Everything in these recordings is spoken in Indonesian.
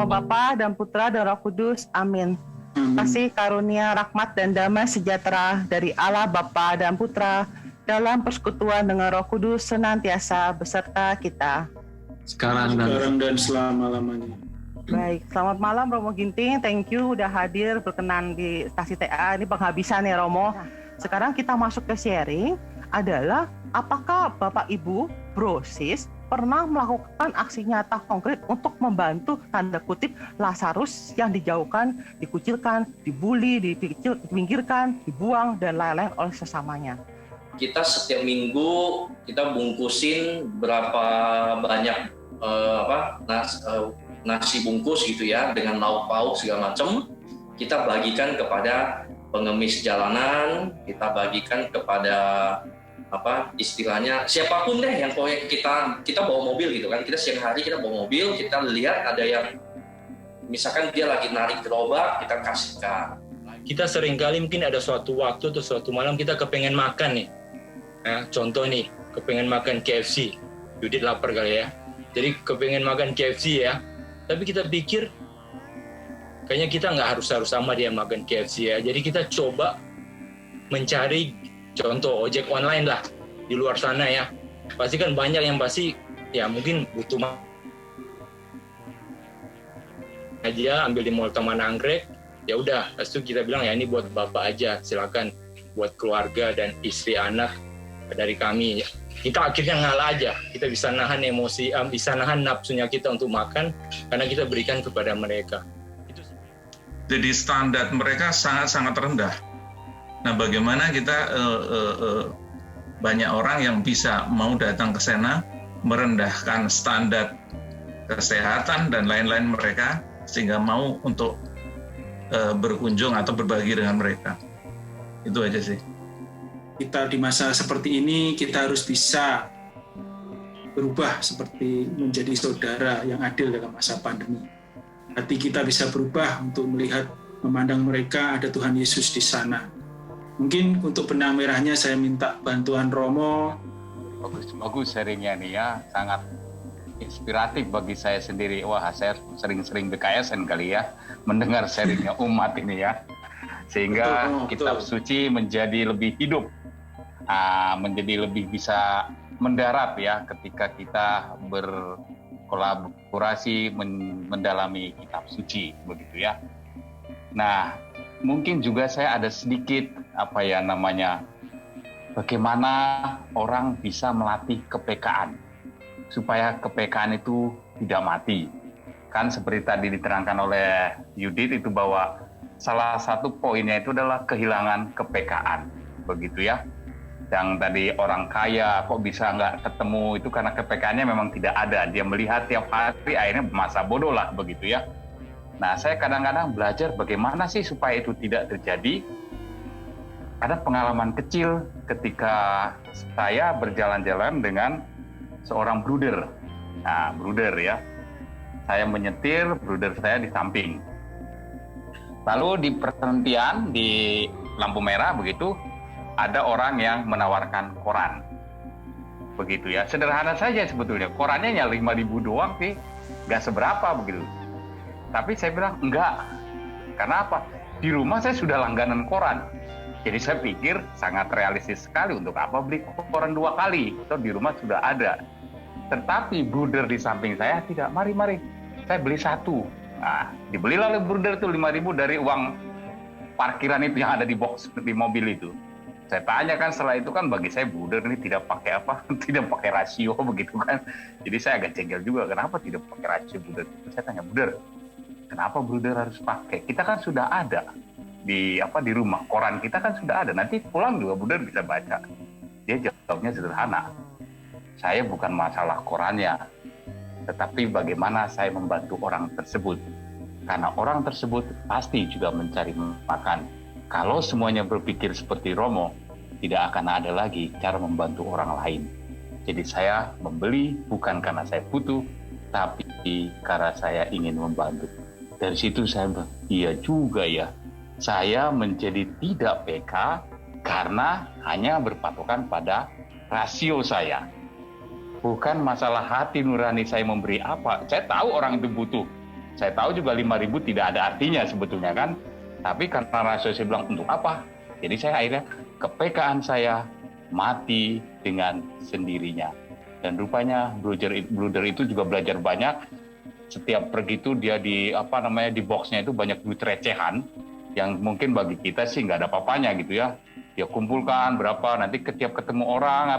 nama Bapa dan Putra dan Roh Kudus. Amin. Kasih karunia, rahmat dan damai sejahtera dari Allah Bapa dan Putra dalam persekutuan dengan Roh Kudus senantiasa beserta kita. Sekarang dan selama-lamanya. Baik, selamat malam Romo Ginting. Thank you udah hadir berkenan di stasi TA. Ini penghabisan ya Romo. Sekarang kita masuk ke sharing adalah apakah Bapak Ibu Brosis pernah melakukan aksi nyata konkret untuk membantu tanda kutip Lazarus yang dijauhkan, dikucilkan, dibully, dipinggirkan, dibuang dan lain-lain oleh sesamanya. Kita setiap minggu kita bungkusin berapa banyak nasi bungkus gitu ya dengan lauk pauk segala macam. Kita bagikan kepada pengemis jalanan, kita bagikan kepada istilahnya siapapun deh yang kita bawa mobil gitu kan, kita siang hari kita bawa mobil, kita lihat ada yang misalkan dia lagi narik gerobak, kita kasihkan. Kita seringkali mungkin ada suatu waktu atau suatu malam kita kepengen makan nih, contoh nih kepengen makan KFC, Yudit lapar kali ya, jadi kepengen makan KFC ya, tapi kita pikir kayaknya kita nggak harus sama dia makan KFC ya, jadi kita coba mencari contoh ojek online lah di luar sana ya, pasti kan banyak yang pasti ya mungkin butuh aja ambil di Mall Taman Anggrek, ya udah, terus kita bilang ya ini buat bapak aja, silakan buat keluarga dan istri anak dari kami. Kita akhirnya ngalah aja, kita bisa nahan emosi, bisa nahan nafsunya kita untuk makan karena kita berikan kepada mereka. Jadi standar mereka sangat-sangat rendah. Nah, bagaimana kita banyak orang yang bisa mau datang ke sana merendahkan standar kesehatan dan lain-lain mereka sehingga mau untuk berkunjung atau berbagi dengan mereka. Itu aja sih. Kita di masa seperti ini kita harus bisa berubah seperti menjadi saudara yang adil dalam masa pandemi. Hati kita bisa berubah untuk melihat, memandang mereka ada Tuhan Yesus di sana. Mungkin untuk benang merahnya saya minta bantuan Romo. Bagus sharingnya nih ya, sangat inspiratif bagi saya sendiri. Wah, saya sering-sering BKSN kali ya, mendengar sharingnya umat ini ya. Sehingga kitab suci menjadi lebih hidup, menjadi lebih bisa mendarat ya ketika kita berkolaborasi mendalami kitab suci, begitu ya. Nah, mungkin juga saya ada sedikit bagaimana orang bisa melatih kepekaan supaya kepekaan itu tidak mati. Kan seperti tadi diterangkan oleh Yudit itu bahwa salah satu poinnya itu adalah kehilangan kepekaan, begitu ya. Yang tadi orang kaya kok bisa nggak ketemu itu karena kepekaannya memang tidak ada. Dia melihat tiap hari akhirnya masa bodoh lah, begitu ya. Nah, saya kadang-kadang belajar bagaimana sih supaya itu tidak terjadi. Ada pengalaman kecil ketika saya berjalan-jalan dengan seorang bruder. Nah, bruder ya. Saya menyetir, bruder saya di samping. Lalu di perhentian di lampu merah begitu, ada orang yang menawarkan koran. Begitu ya. Sederhana saja sebetulnya. Korannya ya 5.000 doang sih. Nggak seberapa begitu. Tapi saya bilang, enggak. Karena apa? Di rumah saya sudah langganan koran. Jadi saya pikir sangat realistis sekali untuk apa beli koran 2 kali. Atau di rumah sudah ada. Tetapi bruder di samping saya tidak, mari. Saya beli 1. Nah, dibelilah oleh bruder itu 5.000 dari uang parkiran itu yang ada di box di mobil itu. Saya tanya kan setelah itu kan bagi saya bruder ini tidak pakai tidak pakai rasio begitu kan. Jadi saya agak jengkel juga, kenapa tidak pakai rasio bruder. Saya tanya, bruder, kenapa bruder harus pakai? Kita kan sudah ada di rumah, koran kita kan sudah ada. Nanti pulang juga bruder bisa baca. Dia jawabnya sederhana. Saya bukan masalah korannya, tetapi bagaimana saya membantu orang tersebut. Karena orang tersebut pasti juga mencari makan. Kalau semuanya berpikir seperti Romo, tidak akan ada lagi cara membantu orang lain. Jadi saya membeli bukan karena saya butuh, tapi karena saya ingin membantu. Dari situ saya bilang, iya juga ya. Saya menjadi tidak PK karena hanya berpatokan pada rasio saya. Bukan masalah hati nurani saya memberi apa. Saya tahu orang itu butuh. Saya tahu juga 5.000 tidak ada artinya sebetulnya kan. Tapi karena rasio saya bilang untuk apa? Jadi saya akhirnya kepekaan saya mati dengan sendirinya. Dan rupanya Bluder itu juga belajar banyak. Setiap pergi itu dia di boxnya itu banyak duit recehan yang mungkin bagi kita sih nggak ada apa-apanya gitu ya. Dia kumpulkan berapa, nanti setiap ketemu orang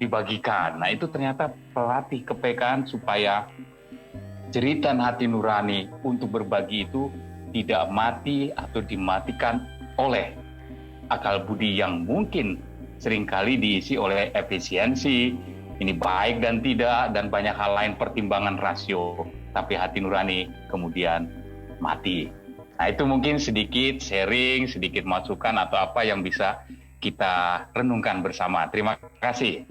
dibagikan. Nah itu ternyata pelatih kepekaan supaya jeritan hati nurani untuk berbagi itu tidak mati atau dimatikan oleh akal budi yang mungkin seringkali diisi oleh efisiensi, ini baik dan tidak, dan banyak hal lain pertimbangan rasio, tapi hati nurani kemudian mati. Nah itu mungkin sedikit sharing, sedikit masukan atau apa yang bisa kita renungkan bersama. Terima kasih.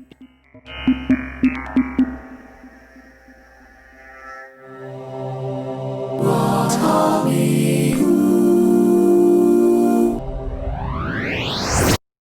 Buat kami